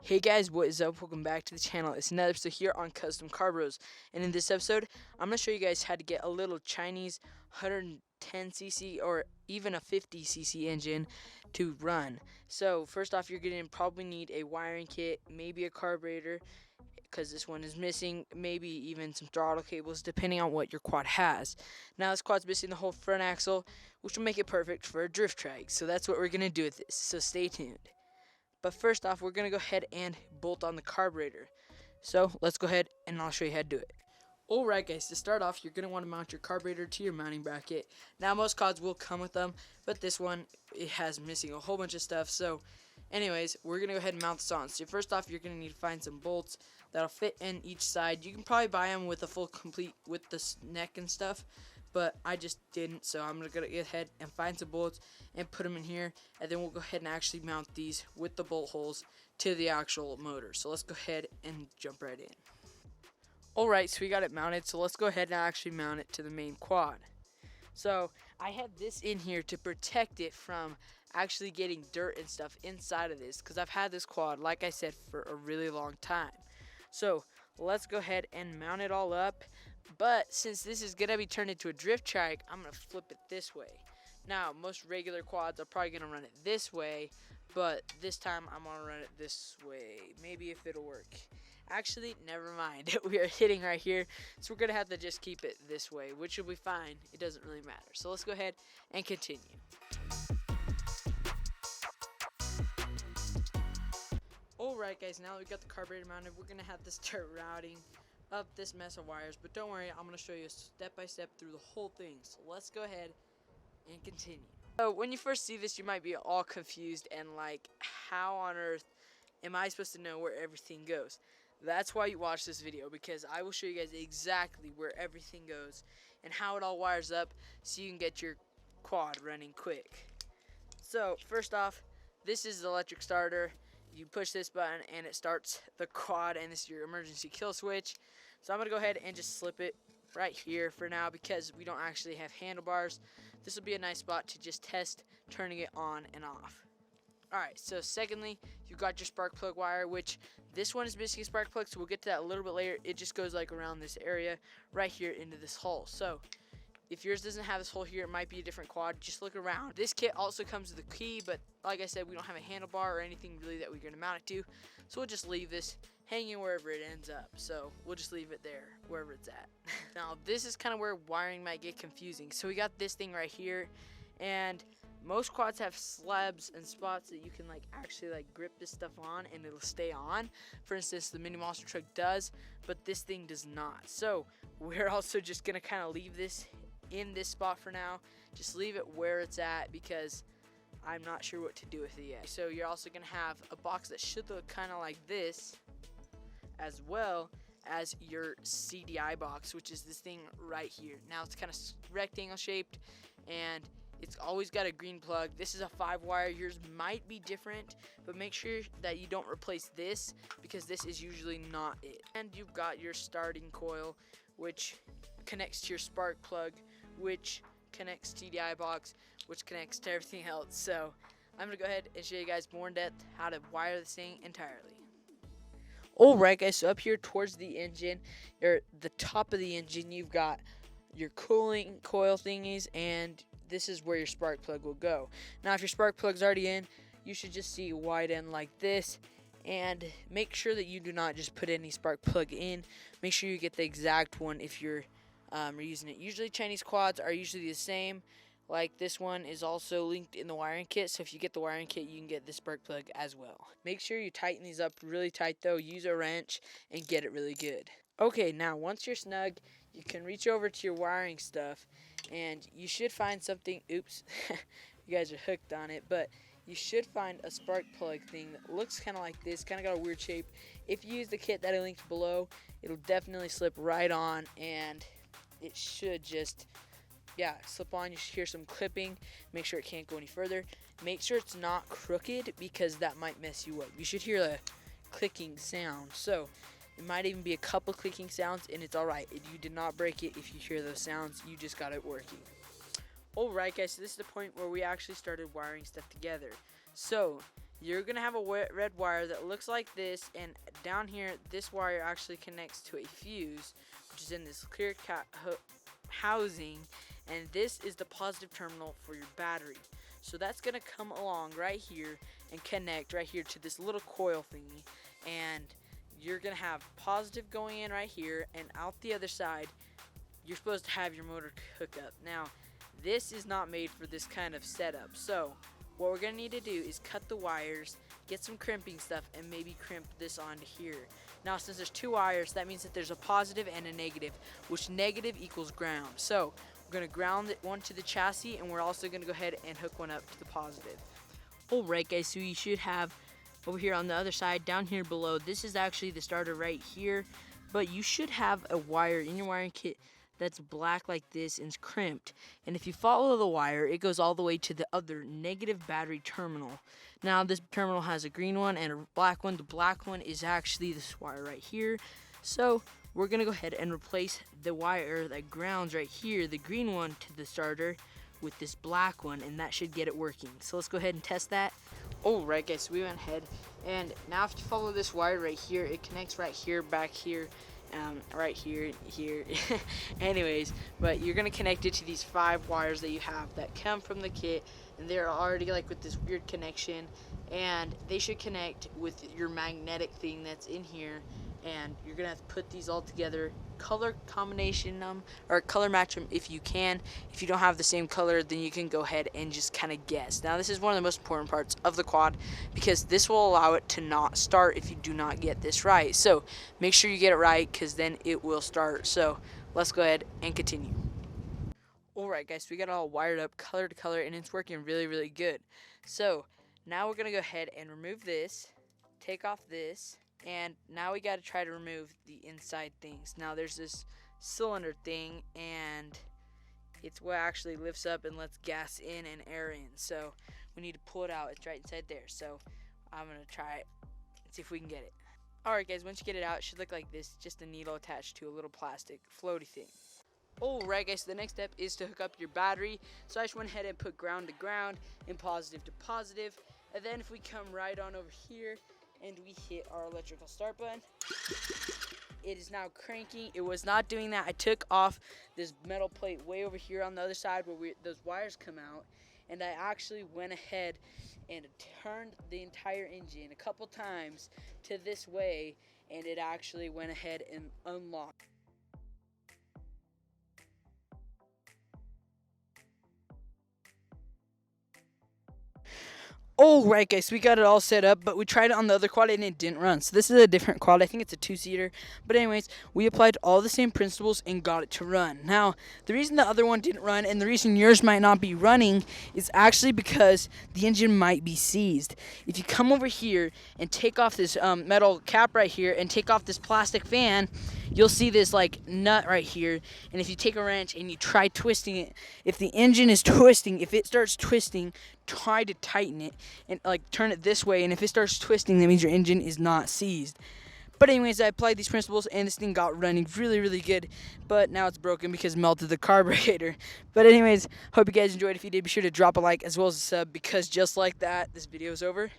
Hey guys, what is up? Welcome back to the channel. It's another episode here on Custom Car Bros. And in this episode, I'm going to show you guys how to get a little Chinese 110cc or even a 50cc engine to run. So first off, you're going to probably need a wiring kit, maybe a carburetor, because this one is missing, maybe even some throttle cables, depending on what your quad has. Now this quad's missing the whole front axle, which will make it perfect for a drift track. So that's what we're going to do with this. So stay tuned. But first off, we're going to go ahead and bolt on the carburetor. So let's go ahead and I'll show you how to do it. Alright guys, to start off, you're going to want to mount your carburetor to your mounting bracket. Now most quads will come with them, but this one, it has missing a whole bunch of stuff. So anyways, we're going to go ahead and mount this on. So first off, you're going to need to find some bolts that'll fit in each side. You can probably buy them with a full complete with the neck and stuff, but I just didn't, so I'm going to go ahead and find some bolts and put them in here, and then we'll go ahead and actually mount these with the bolt holes to the actual motor. So let's go ahead and jump right in. Alright, so we got it mounted, so let's go ahead and actually mount it to the main quad. So I have this in here to protect it from actually getting dirt and stuff inside of this, because I've had this quad, like I said, for a really long time. So let's go ahead and mount it all up. But since this is going to be turned into a drift track, I'm going to flip it this way. Now, most regular quads are probably going to run it this way, but this time I'm going to run it this way. Maybe if it'll work. Actually, never mind. We are hitting right here, so we're going to have to just keep it this way, which will be fine. It doesn't really matter. So let's go ahead and continue. Alright guys, now that we've got the carburetor mounted, we're going to have to start routing up this mess of wires, but don't worry, I'm going to show you step by step through the whole thing. So let's go ahead and continue. So when you first see this, you might be all confused and like, how on earth am I supposed to know where everything goes? That's why you watch this video, because I will show you guys exactly where everything goes and how it all wires up so you can get your quad running quick. So first off, this is the electric starter. You push this button and it starts the quad, and this is your emergency kill switch. So I'm going to go ahead and just slip it right here for now, because we don't actually have handlebars. This will be a nice spot to just test turning it on and off. Alright, so secondly, you've got your spark plug wire, which this one is missing a spark plug, so we'll get to that a little bit later. It just goes like around this area right here into this hole. So if yours doesn't have this hole here, it might be a different quad. Just look around. This kit also comes with a key, but like I said, we don't have a handlebar or anything really that we're going to mount it to. So we'll just leave this hanging wherever it ends up. So we'll just leave it there, wherever it's at. Now, this is kind of where wiring might get confusing. So we got this thing right here, and most quads have slabs and spots that you can like actually like grip this stuff on and it'll stay on. For instance, the mini monster truck does, but this thing does not. So we're also just going to kind of leave this in this spot for now. Just leave it where it's at, because I'm not sure what to do with it yet. So you're also going to have a box that should look kind of like this, as well as your CDI box, which is this thing right here. Now it's kind of rectangle shaped, and it's always got a green plug. This is a 5-wire. Yours might be different, but make sure that you don't replace this, because this is usually not it. And you've got your starting coil, which connects to your spark plug, which connects to TDI box, which connects to everything else. So I'm going to go ahead and show you guys more in depth how to wire this thing entirely. Alright guys, so up here towards the engine, or the top of the engine, you've got your cooling coil thingies, and this is where your spark plug will go. Now if your spark plug's already in, you should just see a wide end like this, and make sure that you do not just put any spark plug in. Make sure you get the exact one if you're using it. Usually Chinese quads are usually the same. Like this one is also linked in the wiring kit, so if you get the wiring kit, you can get the spark plug as well. Make sure you tighten these up really tight though. Use a wrench and get it really good. Okay, now once you're snug, you can reach over to your wiring stuff, and you should find something. Oops, you guys are hooked on it, but you should find a spark plug thing that looks kind of like this, kind of got a weird shape. If you use the kit that I linked below, it'll definitely slip right on, and it should just, yeah, slip on. You should hear some clipping. Make sure it can't go any further. Make sure it's not crooked, because that might mess you up. You should hear a clicking sound. So it might even be a couple clicking sounds, and it's alright. You did not break it if you hear those sounds. You just got it working. Alright guys, so this is the point where we actually started wiring stuff together. So you're going to have a red wire that looks like this, and down here, this wire actually connects to a fuse, which is in this clear housing, and this is the positive terminal for your battery. So that's going to come along right here and connect right here to this little coil thingy, and you're going to have positive going in right here, and out the other side, you're supposed to have your motor hookup. Now, this is not made for this kind of setup, so what we're going to need to do is cut the wires, get some crimping stuff, and maybe crimp this onto here. Now, since there's two wires, that means that there's a positive and a negative, which negative equals ground. So we're going to ground one to the chassis, and we're also going to go ahead and hook one up to the positive. Alright guys, so you should have over here on the other side, down here below, this is actually the starter right here, but you should have a wire in your wiring kit that's black like this and crimped, and if you follow the wire, it goes all the way to the other negative battery terminal. Now this terminal has a green one and a black one. The black one is actually this wire right here, so we're gonna go ahead and replace the wire that grounds right here, the green one, to the starter with this black one, and that should get it working. So let's go ahead and test that. Alright guys, so we went ahead, and now if you follow this wire right here, it connects right here, back here, right here. Anyways, but you're gonna connect it to these 5 wires that you have that come from the kit, and they're already like with this weird connection, and they should connect with your magnetic thing that's in here, and you're gonna have to put these all together, color combination them, or color match them if you can. If you don't have the same color, then you can go ahead and just kind of guess. Now this is one of the most important parts of the quad, because this will allow it to not start if you do not get this right. So make sure you get it right, because then it will start. So let's go ahead and continue. Alright guys, so we got it all wired up color to color, and it's working really good. So now we're gonna go ahead and remove this, take off this, and now we got to try to remove the inside things. Now there's this cylinder thing, and it's what actually lifts up and lets gas in and air in. So we need to pull it out. It's right inside there. So I'm going to try it and see if we can get it. Alright guys, once you get it out, it should look like this. Just a needle attached to a little plastic floaty thing. Alright guys, so the next step is to hook up your battery. So I just went ahead and put ground to ground and positive to positive. And then if we come right on over here, and we hit our electrical start button, it is now cranking. It was not doing that. I took off this metal plate way over here on the other side where those wires come out, and I actually went ahead and turned the entire engine a couple times to this way, and it actually went ahead and unlocked. Alright guys, so we got it all set up, but we tried it on the other quad and it didn't run. So this is a different quad. I think it's a 2-seater. But anyways, we applied all the same principles and got it to run. Now, the reason the other one didn't run and the reason yours might not be running is actually because the engine might be seized. If you come over here and take off this metal cap right here and take off this plastic fan, you'll see this like nut right here. And if you take a wrench and you try twisting it, if the engine is twisting, if it starts twisting, try to tighten it and like turn it this way, and if it starts twisting, that means your engine is not seized. But anyways, I applied these principles and this thing got running really good, but now it's broken because it melted the carburetor. But anyways, hope you guys enjoyed. If you did, be sure to drop a like as well as a sub, because just like that, this video is over.